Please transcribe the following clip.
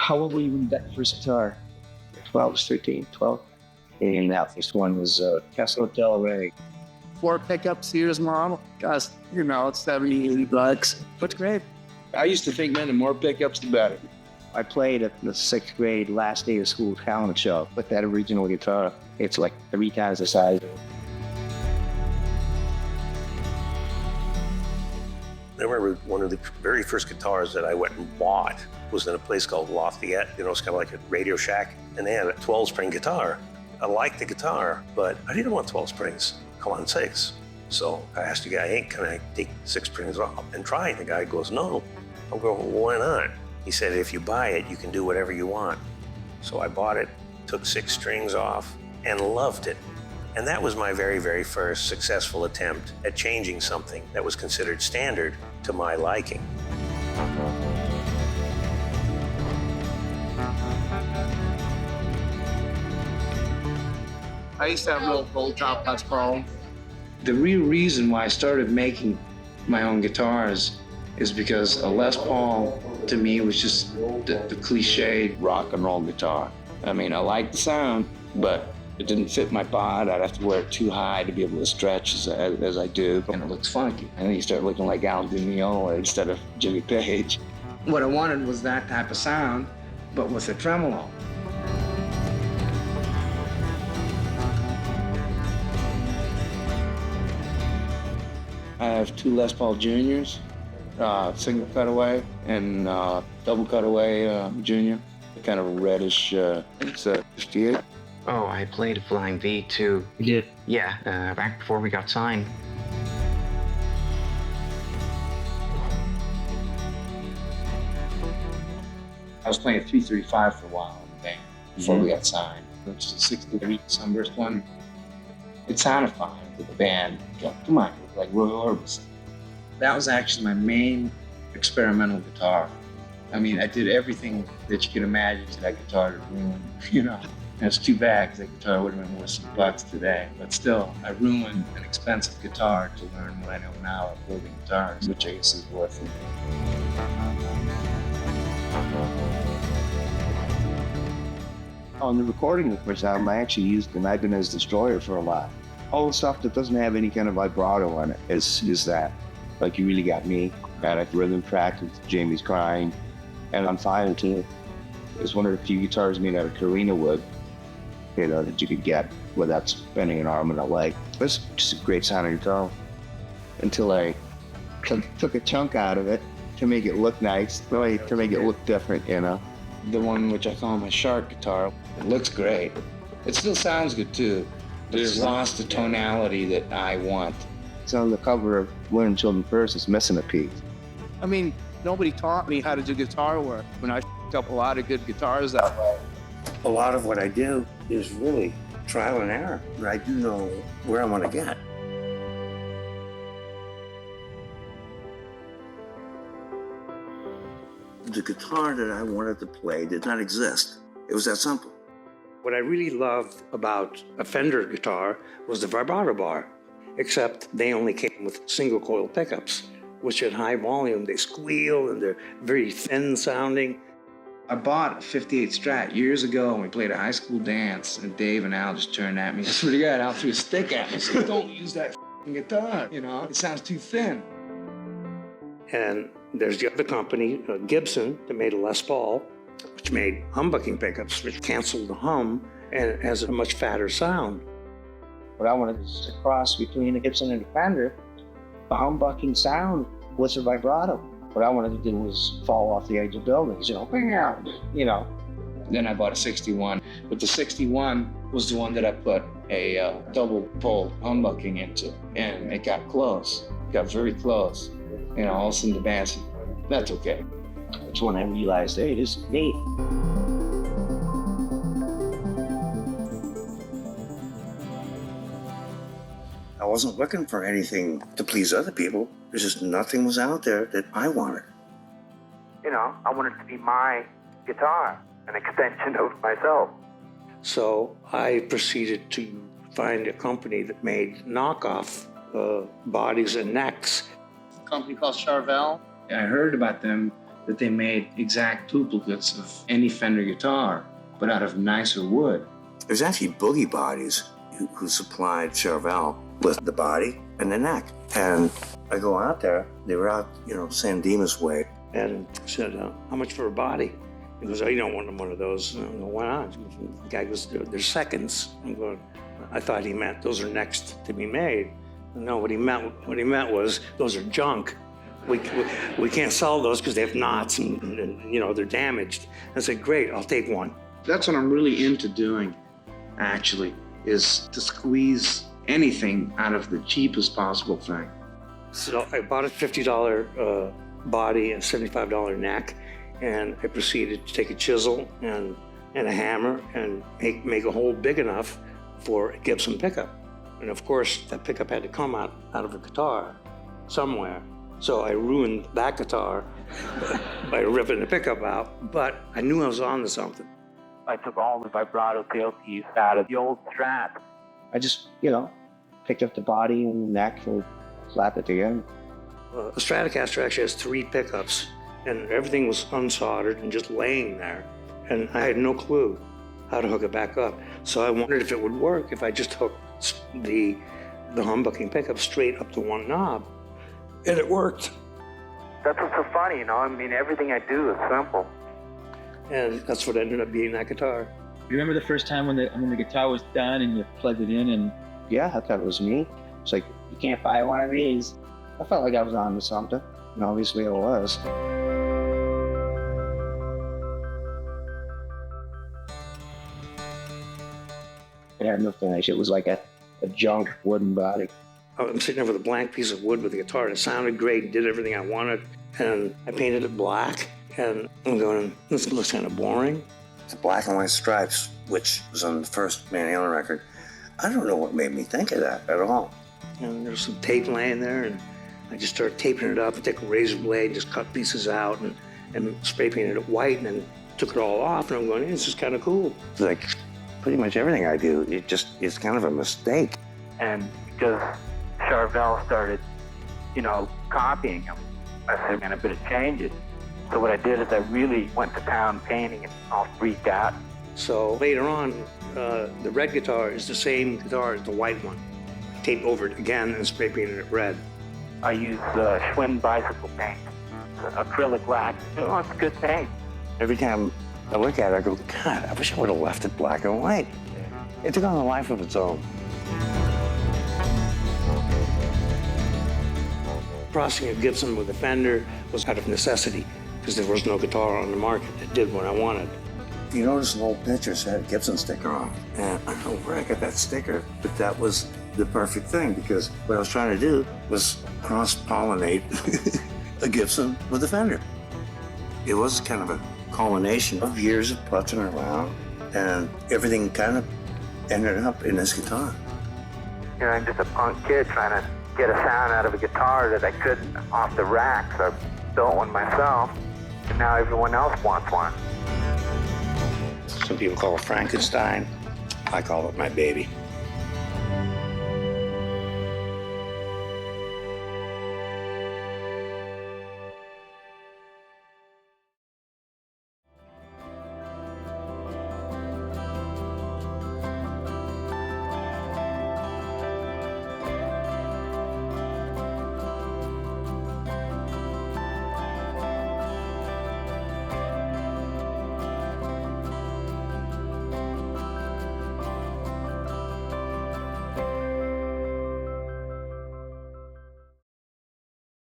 How old were you when you got your first guitar? 12, 13, 12. And that first one was Teisco Del Rey. 4 pickups, here's model. Cost, it's 70, 80 bucks. But great. I used to think, man, the more pickups, the better. I played at the 6th grade last day of school talent show with that original guitar. It's like 3 times the size. I remember one of the very first guitars that I went and bought was in a place called Lafayette. It's kind of like a Radio Shack. And they had a 12-string guitar. I liked the guitar, but I didn't want 12 springs. Come on, 6. So I asked the guy, hey, can I take 6 strings off and try it? The guy goes, no. I'm going, well, why not? He said, if you buy it, you can do whatever you want. So I bought it, took 6 strings off, and loved it. And that was my very, very first successful attempt at changing something that was considered standard to my liking. I used to have little gold top, that's called. The real reason why I started making my own guitars is because a Les Paul, to me, was just the cliched rock and roll guitar. I mean, I liked the sound, but it didn't fit my bod. I'd have to wear it too high to be able to stretch as I do, and it looks funky. And then you start looking like Al Di Meola instead of Jimmy Page. What I wanted was that type of sound, but with a tremolo. I have 2 Les Paul Juniors, single cutaway and double cutaway junior, kind of a reddish, it's a 58. Oh, I played a Flying V too. You did? Yeah, back before we got signed. I was playing a 335 for a while in the band before we got signed, which is a 63 Sunburst one. It sounded fine with the band. Come on, like Roy Orbison. That was actually my main experimental guitar. I mean, I did everything that you could imagine to that guitar to ruin, And it's too bad because that guitar would have been worth some bucks today. But still, I ruined an expensive guitar to learn what I know now of building guitars, which I guess is worth it. On the recording of the first album, I actually used an Ibanez Destroyer for a lot. All the stuff that doesn't have any kind of vibrato on it is that. Like You Really Got Me, got a rhythm track with Jamie's Crying, and on Fire too. It's one of the few guitars made out of Carina wood, that you could get without spending an arm and a leg. It's just a great sounding guitar. Until I took a chunk out of it to make it look nice, really to make it look different, The one which I call my shark guitar, it looks great. It still sounds good too, but it's lost the tonality that I want. It's on the cover of Learn Children First. It's missing a piece. I mean, nobody taught me how to do guitar work when I up a lot of good guitars that way. A lot of what I do is really trial and error. I do know where I want to get. The guitar that I wanted to play did not exist. It was that simple. What I really loved about a Fender guitar was the vibrato bar, except they only came with single coil pickups, which at high volume, they squeal and they're very thin sounding. I bought a 58 Strat years ago and we played a high school dance, and Dave and Al just turned at me. I swear to God, Al threw a stick at me and said, don't use that guitar, it sounds too thin. And there's the other company, Gibson, that made a Les Paul, which made humbucking pickups, which canceled the hum and it has a much fatter sound. What I wanted is a cross between a Gibson and a Fender. The humbucking sound was a vibrato. What I wanted to do was fall off the edge of buildings, Then I bought a 61, but the 61 was the one that I put a double pole humbucking into, and it got close. It got very close. All of a sudden the band said, that's okay. That's when I realized, hey, this is neat. I wasn't looking for anything to please other people. There's just nothing was out there that I wanted. I wanted it to be my guitar, an extension of myself. So I proceeded to find a company that made knockoff bodies and necks. A company called Charvel. I heard about them that they made exact duplicates of any Fender guitar, but out of nicer wood. There's actually Boogie Bodies who supplied Charvel with the body and the neck. And I go out there, they were out, San Dimas way. And I said, how much for a body? He goes, oh, you don't want one of those. I go, why not? The guy goes, they're seconds. I'm going, I thought he meant those are next to be made. No, what he meant was those are junk. We can't sell those because they have knots and they're damaged. I said, great, I'll take one. That's what I'm really into doing, actually, is to squeeze anything out of the cheapest possible thing. So I bought a $50 body and $75 neck, and I proceeded to take a chisel and a hammer and make a hole big enough for a Gibson pickup. And of course, that pickup had to come out of a guitar somewhere. So I ruined that guitar by ripping the pickup out, but I knew I was on to something. I took all the vibrato tailpiece out of the old Strat. I just, picked up the body and the neck and slapped it together. A Stratocaster actually has 3 pickups, and everything was unsoldered and just laying there. And I had no clue how to hook it back up. So I wondered if it would work if I just hooked the humbucking pickup straight up to one knob. And it worked. That's what's so funny, everything I do is simple. And that's what ended up being that guitar. You remember the first time when the guitar was done and you plugged it in and... Yeah, I thought it was me. It's like, you can't buy one of these. I felt like I was on to something, and obviously I was. It had no finish. It was like a junk wooden body. I'm sitting there with a blank piece of wood with the guitar, and it sounded great, and did everything I wanted, and I painted it black, and I'm going, this looks kind of boring. The black and white stripes, which was on the first Van Halen record, I don't know what made me think of that at all. And there's some tape laying there, and I just started taping it up, and take a razor blade, just cut pieces out, and spray painted it white, and then took it all off, and I'm going, hey, this is kind of cool. It's like pretty much everything I do, it's kind of a mistake. And because Charvel started, copying him, I said, man, I better change it. So what I did is I really went to town painting and all freaked out. So later on, the red guitar is the same guitar as the white one. I taped over it again and spray painted it red. I use Schwinn bicycle paint, acrylic wax. It's good paint. Every time I look at it, I go, God, I wish I would have left it black and white. It took on a life of its own. Crossing a Gibson with a Fender was out of necessity because there was no guitar on the market that did what I wanted. You notice an old picture had a Gibson sticker on it. And I don't know where I got that sticker, but that was the perfect thing because what I was trying to do was cross-pollinate a Gibson with a Fender. It was kind of a culmination of years of putzing around, and everything kind of ended up in this guitar. I'm just a punk kid trying to get a sound out of a guitar that I couldn't off the rack, so I built one myself, and now everyone else wants one. Some people call it Frankenstein. I call it my baby.